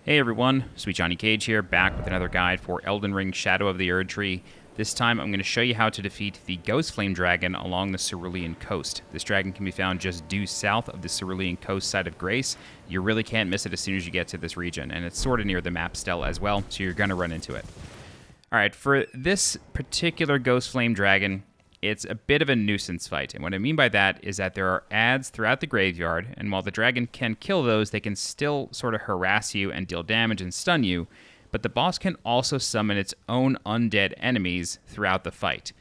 Hey everyone, SweetJohnnyCage here, back with another guide for Elden Ring Shadow of the Erdtree. This time I'm going to show you how to defeat the Ghostflame Dragon along the Cerulean coast. This dragon can be found just due south of the Cerulean coast side of Grace. You really can't miss it as soon as you get to this region, and it's sort of near the map still as well, so you're going to run into it. Alright, for this particular Ghostflame Dragon, it's a bit of a nuisance fight, and what I mean by that is that there are adds throughout the graveyard, and while the dragon can kill those, they can still sort of harass you and deal damage and stun you, but the boss can also summon its own undead enemies throughout the fight.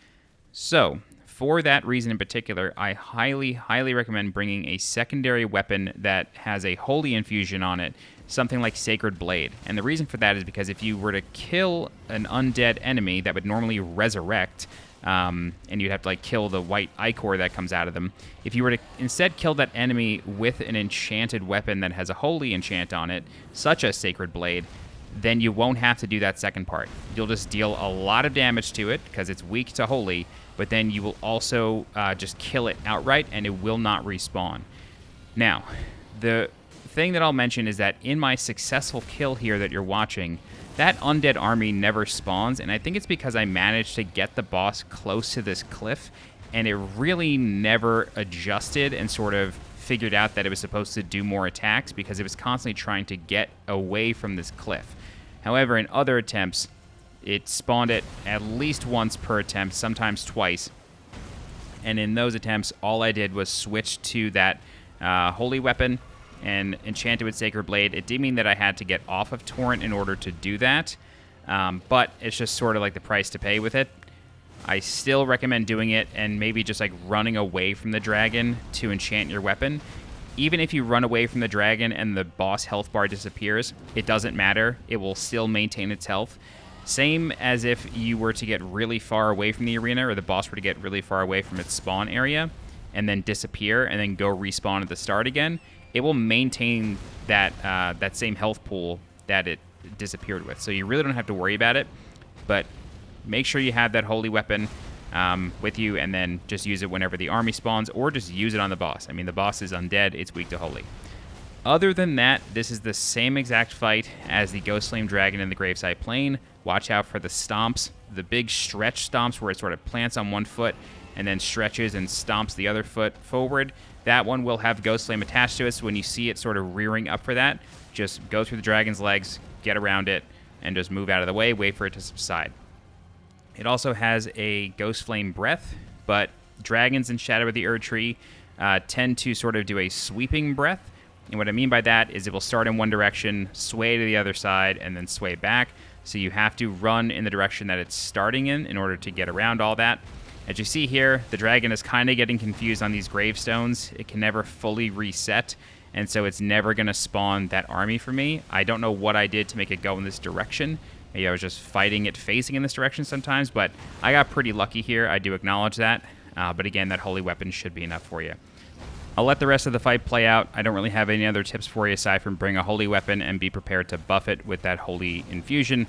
So, for that reason in particular, I highly recommend bringing a secondary weapon that has a holy infusion on it, something like Sacred Blade. And the reason for that is because if you were to kill an undead enemy that would normally resurrect, and you'd have to like kill the white ichor that comes out of them. If you were to instead kill that enemy with an enchanted weapon that has a holy enchant on it, such as Sacred Blade, then you won't have to do that second part. You'll just deal a lot of damage to it because it's weak to holy, but then you will also just kill it outright and it will not respawn. Now, the thing that I'll mention is that in my successful kill here that you're watching, that undead army never spawns, and I think it's because I managed to get the boss close to this cliff, and it really never adjusted and sort of figured out that it was supposed to do more attacks because it was constantly trying to get away from this cliff. However, in other attempts, it spawned it at least once per attempt, sometimes twice, and in those attempts, all I did was switch to that holy weapon and enchanted with Sacred Blade. It did mean that I had to get off of Torrent in order to do that, but it's just sort of like the price to pay with it. I still recommend doing it and maybe just like running away from the dragon to enchant your weapon. Even if you run away from the dragon and the boss health bar disappears, it doesn't matter. It will still maintain its health. Same as if you were to get really far away from the arena, or the boss were to get really far away from its spawn area and then disappear and then go respawn at the start again. It will maintain that that same health pool that it disappeared with. So you really don't have to worry about it, but make sure you have that holy weapon with you and then just use it whenever the army spawns, or just use it on the boss. I mean, the boss is undead, it's weak to holy. Other than that, this is the same exact fight as the Ghostflame Dragon in the Graveside Plain. Watch out for the stomps, the big stretch stomps where it sort of plants on one foot and then stretches and stomps the other foot forward. That one will have Ghostflame attached to it, so when you see it sort of rearing up for that, just go through the dragon's legs, get around it, and just move out of the way, wait for it to subside. It also has a Ghostflame Breath, but dragons in Shadow of the Erdtree tend to sort of do a sweeping breath, and what I mean by that is it will start in one direction, sway to the other side, and then sway back, so you have to run in the direction that it's starting in order to get around all that. As you see here, the dragon is kind of getting confused on these gravestones. It can never fully reset, and so it's never going to spawn that army for me. I don't know what I did to make it go in this direction. Maybe I was just fighting it facing in this direction sometimes, but I got pretty lucky here. I do acknowledge that, but again, that holy weapon should be enough for you. I'll let the rest of the fight play out. I don't really have any other tips for you aside from bring a holy weapon and be prepared to buff it with that holy infusion.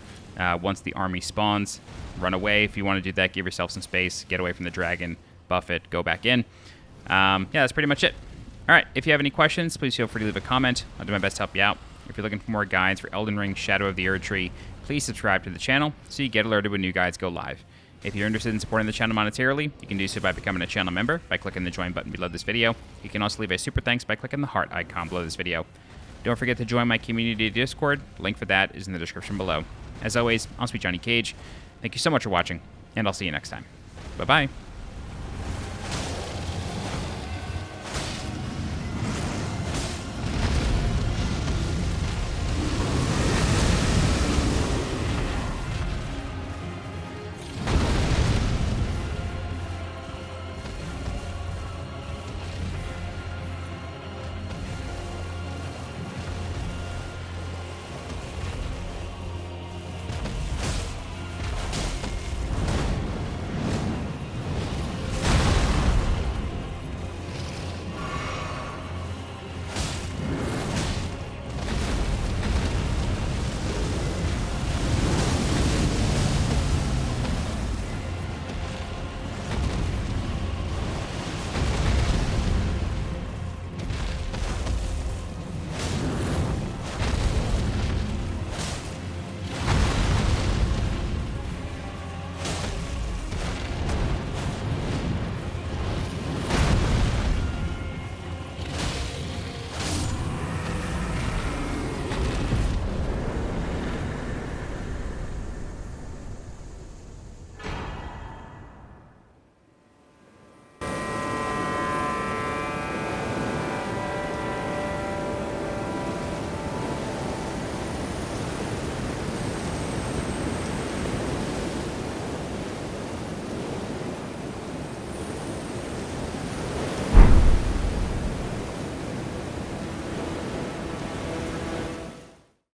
Once the army spawns, run away. If you want to do that, give yourself some space, get away from the dragon, buff it, go back in. Yeah, that's pretty much it. All right, if you have any questions, please feel free to leave a comment. I'll do my best to help you out. If you're looking for more guides for Elden Ring Shadow of the Erdtree, please subscribe to the channel so you get alerted when new guides go live. If you're interested in supporting the channel monetarily, you can do so by becoming a channel member by clicking the join button below this video. You can also leave a super thanks by clicking the heart icon below this video. Don't forget to join my community Discord. The link for that is in the description below. As always, I'm SweetJohnnyCage. Thank you so much for watching, and I'll see you next time. Bye-bye.